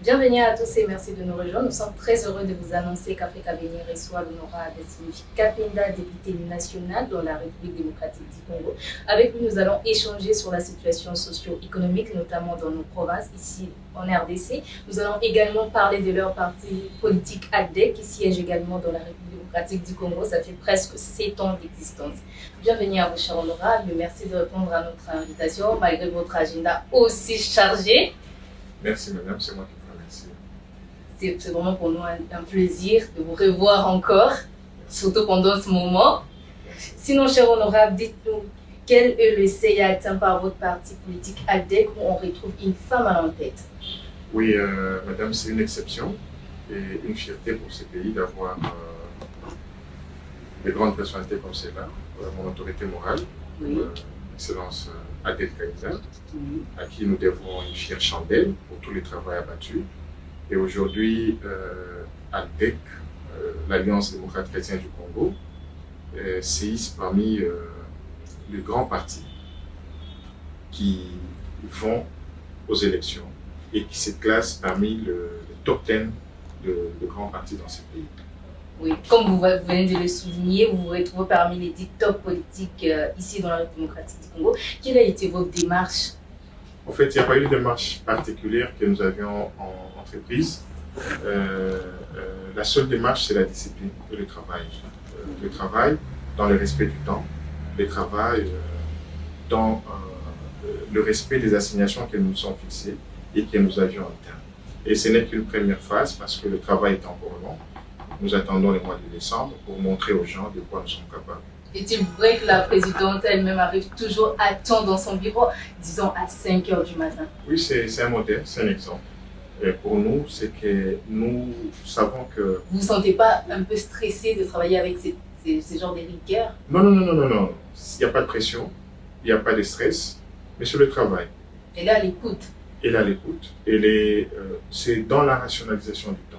Bienvenue à tous et merci de nous rejoindre. Nous sommes très heureux de vous annoncer qu'Africa Bénin reçoit l'honorable Sylvie Kapenda, député national dans la République démocratique du Congo. Avec lui, nous allons échanger sur la situation socio-économique, notamment dans nos provinces, ici en RDC. Nous allons également parler de leur parti politique ADEC, qui siège également dans la République démocratique du Congo. Ça fait presque 7 ans d'existence. Bienvenue à vous, cher honorable. Merci de répondre à notre invitation, malgré votre agenda aussi chargé. Merci madame, c'est moi qui vous remercie. C'est vraiment pour nous un plaisir de vous revoir encore, surtout pendant ce moment. Merci. Sinon, cher honorable, dites-nous, quel est le seuil atteint par votre parti politique ADEC où on retrouve une femme à l'en-tête? Oui, madame, c'est une exception et une fierté pour ce pays d'avoir des grandes personnalités comme celle-là, mon autorité morale, Oui. Excellence Adel Kaïza, Oui. à qui nous devons une fière chandelle pour tous les travaux abattus. Et aujourd'hui, ADEC, l'Alliance démocrate chrétienne du Congo, séisse parmi les grands partis qui vont aux élections et qui se classent parmi le top 10 de grands partis dans ce pays. Oui, comme vous venez de le souligner, vous vous retrouvez parmi les 10 top politiques ici dans la République démocratique du Congo. Quelle a été votre démarche? En fait, il n'y a pas eu de démarche particulière que nous avions en entreprise. La seule démarche, c'est la discipline et le travail. Le travail dans le respect du temps, le travail dans le respect des assignations que nous nous sommes fixées et que nous avions en terme. Et ce n'est qu'une première phase parce que le travail est encore long. Nous attendons le mois de décembre pour montrer aux gens de quoi nous sommes capables. Est-il vrai que la présidente elle-même arrive toujours à temps dans son bureau, disons à 5 h du matin? Oui, c'est un modèle, c'est un exemple. Et pour nous, c'est que nous savons que... Vous ne vous sentez pas un peu stressé de travailler avec ces genres de rigueur? Non, non, non, non, non, non. Il n'y a pas de pression, il n'y a pas de stress, mais sur le travail. Et là, l'écoute. Et là, l'écoute. Et c'est dans la rationalisation du temps.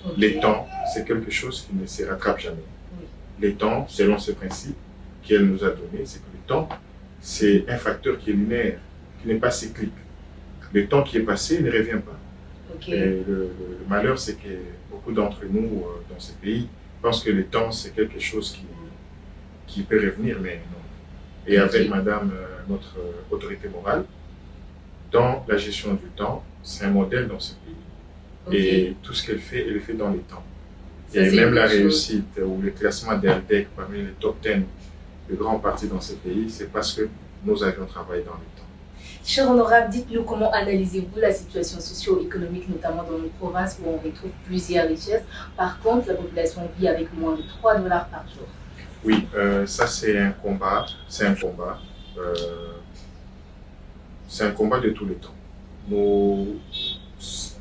Okay. Les temps, c'est quelque chose qui ne se rattrape jamais. Oui. Les temps, selon ce principe qu'elle nous a donné, c'est que le temps, c'est un facteur qui est linéaire, qui n'est pas cyclique. Le temps qui est passé ne revient pas. Okay. Et le malheur, c'est que beaucoup d'entre nous dans ce pays pensent que le temps, c'est quelque chose qui peut revenir, mais non. Et Okay. avec madame, notre autorité morale, dans la gestion du temps, c'est un modèle dans ce pays. Okay. Et tout ce qu'elle fait, elle le fait dans les temps. Ça, et même la réussite ou le classement d'ADEC parmi les top 10 de grands partis dans ce pays, c'est parce que nous avions travaillé dans les temps. Cher honorable, dites-nous comment analysez-vous la situation socio-économique, notamment dans nos provinces où on retrouve plusieurs richesses. Par contre, la population vit avec moins de 3 $ par jour. Oui, ça c'est un combat. C'est un combat. C'est un combat de tous les temps.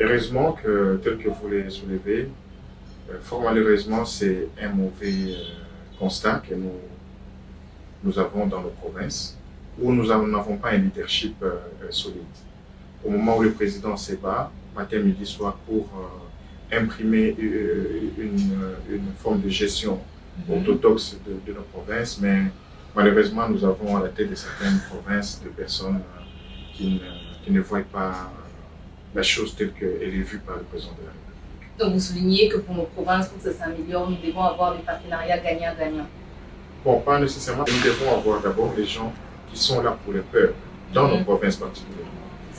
Heureusement que, tel que vous l'avez soulevé, fort malheureusement, c'est un mauvais constat que nous avons dans nos provinces, où nous n'avons pas un leadership solide. Au moment où le président se bat, matin, midi, soir, pour imprimer une forme de gestion orthodoxe de nos provinces, mais malheureusement, nous avons à la tête de certaines provinces de personnes qui ne voient pas la chose telle qu'elle est vue par le président de la République. Donc vous soulignez que pour nos provinces, pour que ça s'améliore, nous devons avoir des partenariats gagnant-gagnant. Bon, pas nécessairement. Nous devons avoir d'abord les gens qui sont là pour le peuple, dans nos provinces particulièrement.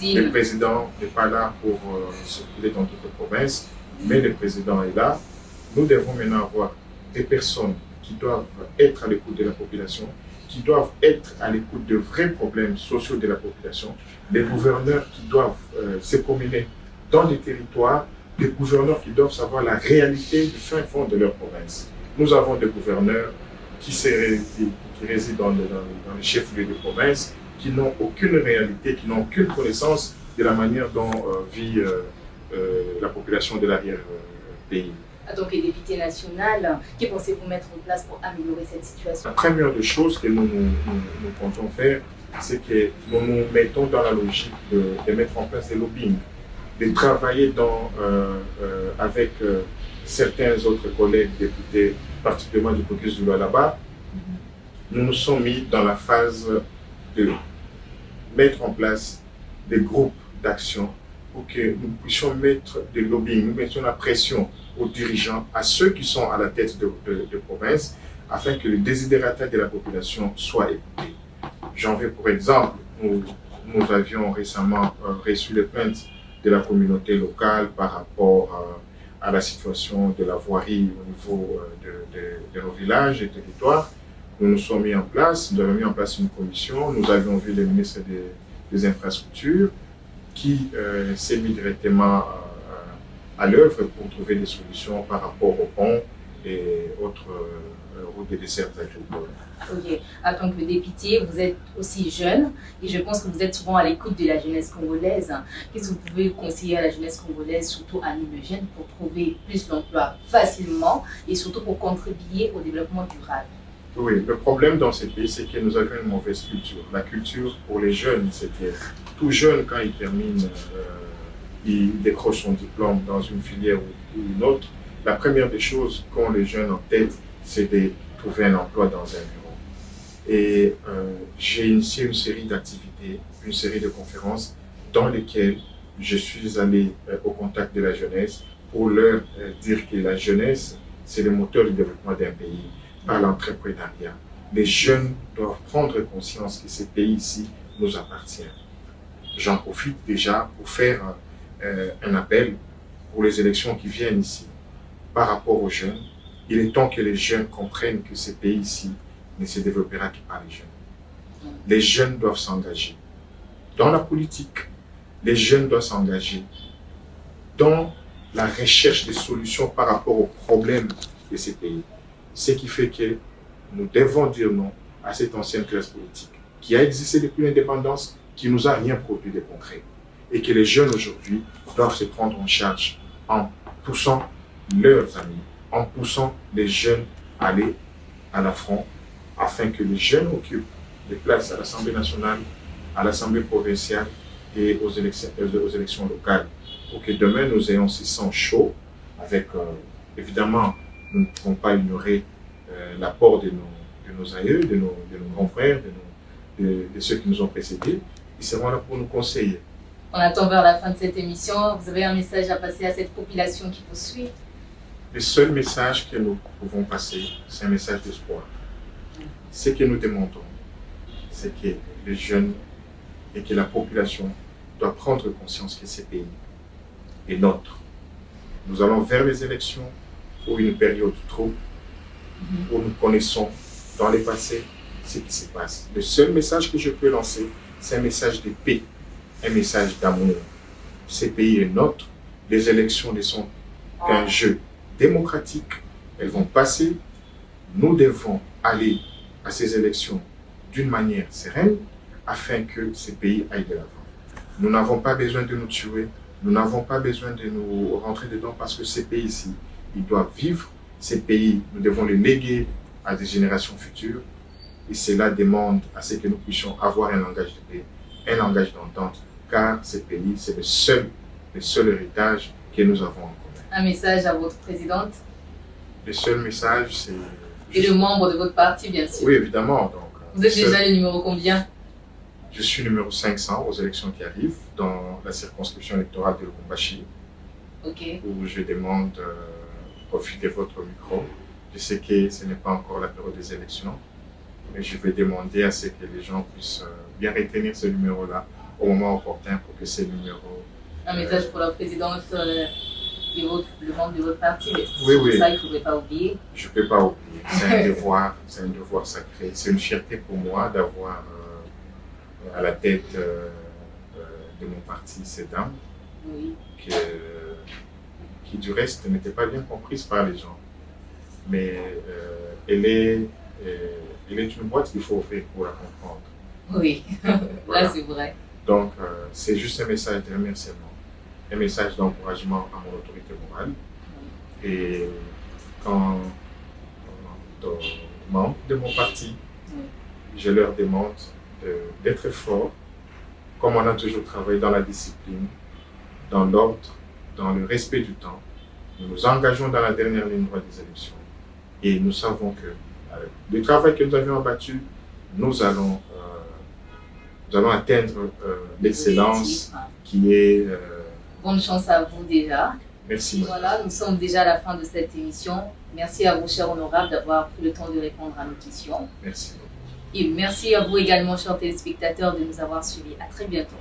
Le président n'est pas là pour circuler dans toutes les provinces, mais le président est là. Nous devons maintenant avoir des personnes qui doivent être à l'écoute de la population, qui doivent être à l'écoute de vrais problèmes sociaux de la population, des gouverneurs qui doivent se promener dans les territoires, des gouverneurs qui doivent savoir la réalité du fin fond de leur province. Nous avons des gouverneurs qui résident dans les chefs-lieux de province, qui n'ont aucune réalité, qui n'ont aucune connaissance de la manière dont vit la population de l'arrière-pays. En tant que député national, que pensez-vous mettre en place pour améliorer cette situation? La première des choses que nous comptons faire, c'est que nous nous mettons dans la logique de mettre en place des lobbying, de travailler avec certains autres collègues députés, particulièrement du caucus du Lualaba. Nous nous sommes mis dans la phase de mettre en place des groupes d'action pour que nous puissions mettre des lobbying, nous mettions la pression aux dirigeants, à ceux qui sont à la tête de province, afin que les desiderata de la population soient écoutés. J'en veux pour exemple, nous avions récemment reçu les plaintes de la communauté locale par rapport à la situation de la voirie au niveau de nos villages et territoires. Nous nous sommes mis en place, nous avons mis en place une commission, nous avions vu le ministre des Infrastructures qui s'est mis directement à l'œuvre pour trouver des solutions par rapport aux ponts et autres routes et dessertes agricoles. Ok. En tant que député, vous êtes aussi jeune et je pense que vous êtes souvent à l'écoute de la jeunesse congolaise. Qu'est-ce que vous pouvez conseiller à la jeunesse congolaise, surtout à nous les jeunes, pour trouver plus d'emplois facilement et surtout pour contribuer au développement durable? Oui, le problème dans ces pays, c'est que nous avions une mauvaise culture. La culture pour les jeunes, c'était tout jeune, quand il termine, il décroche son diplôme dans une filière ou une autre. La première des choses qu'ont les jeunes en tête, c'est de trouver un emploi dans un bureau. Et j'ai initié une série d'activités, une série de conférences dans lesquelles je suis allé au contact de la jeunesse pour leur dire que la jeunesse, c'est le moteur du développement d'un pays par l'entrepreneuriat. Les jeunes doivent prendre conscience que ce pays-ci nous appartient. J'en profite déjà pour faire un appel pour les élections qui viennent ici. Par rapport aux jeunes, il est temps que les jeunes comprennent que ce pays-ci ne se développera que par les jeunes. Les jeunes doivent s'engager dans la politique. Les jeunes doivent s'engager dans la recherche des solutions par rapport aux problèmes de ces pays. Ce qui fait que nous devons dire non à cette ancienne classe politique qui a existé depuis l'indépendance, qui nous a rien produit de concret. Et que les jeunes aujourd'hui doivent se prendre en charge en poussant leurs amis, en poussant les jeunes à aller à l'affront, afin que les jeunes occupent des places à l'Assemblée nationale, à l'Assemblée provinciale et aux élections locales. Pour que demain nous ayons ce sang chaud, avec évidemment, nous ne pouvons pas ignorer l'apport de nos aïeux, de nos grands frères, de ceux qui nous ont précédés. Ils seront là pour nous conseiller. On attend vers la fin de cette émission. Vous avez un message à passer à cette population qui vous suit? Le seul message que nous pouvons passer, c'est un message d'espoir. Ce que nous demandons, c'est que les jeunes et que la population doivent prendre conscience que ce pays est nôtre. Nous allons vers les élections pour une période trop où nous connaissons dans le passé ce qui se passe. Le seul message que je peux lancer, c'est un message de paix, un message d'amour. Ce pays est nôtre. Les élections ne sont qu'un jeu démocratique. Elles vont passer. Nous devons aller à ces élections d'une manière sereine afin que ce pays aille de l'avant. Nous n'avons pas besoin de nous tuer. Nous n'avons pas besoin de nous rentrer dedans parce que ces pays-ci, ils doivent vivre. Ces pays, nous devons les léguer à des générations futures. Et cela demande à ce que nous puissions avoir un langage de paix, un langage d'entente, car ce pays, c'est le seul héritage que nous avons en commun. Un message à votre présidente? Le seul message, c'est... Et le membre de votre parti, bien sûr. Oui, évidemment. Donc, vous êtes déjà le numéro combien? Je suis numéro 500 aux élections qui arrivent dans la circonscription électorale de Lubumbashi, où je demande profit de votre micro. Je sais que ce n'est pas encore la période des élections, mais je vais demander à ce que les gens puissent bien retenir ce numéro-là au moment opportun pour que ce numéro... Un message pour la présidente le membre de votre parti, oui. Ça, il ne faudrait pas oublier. Je ne peux pas oublier, c'est un devoir sacré. C'est une fierté pour moi d'avoir à la tête de mon parti cette dame, qui du reste n'était pas bien comprise par les gens. Mais elle est une boîte qu'il faut ouvrir pour la comprendre. Oui, voilà. Là c'est vrai. Donc c'est juste un message de remerciement, un message d'encouragement à mon autorité morale. Et quand membres de mon parti, je leur demande d'être forts, comme on a toujours travaillé dans la discipline, dans l'ordre, dans le respect du temps. Nous nous engageons dans la dernière ligne droite des élections. Et nous savons que le travail que nous avions abattu, nous allons atteindre l'excellence qui est Bonne chance à vous déjà. Merci. Voilà, nous sommes déjà à la fin de cette émission. Merci à vous, chers honorables, d'avoir pris le temps de répondre à nos questions. Merci. Et merci à vous également, chers téléspectateurs, de nous avoir suivis. À très bientôt.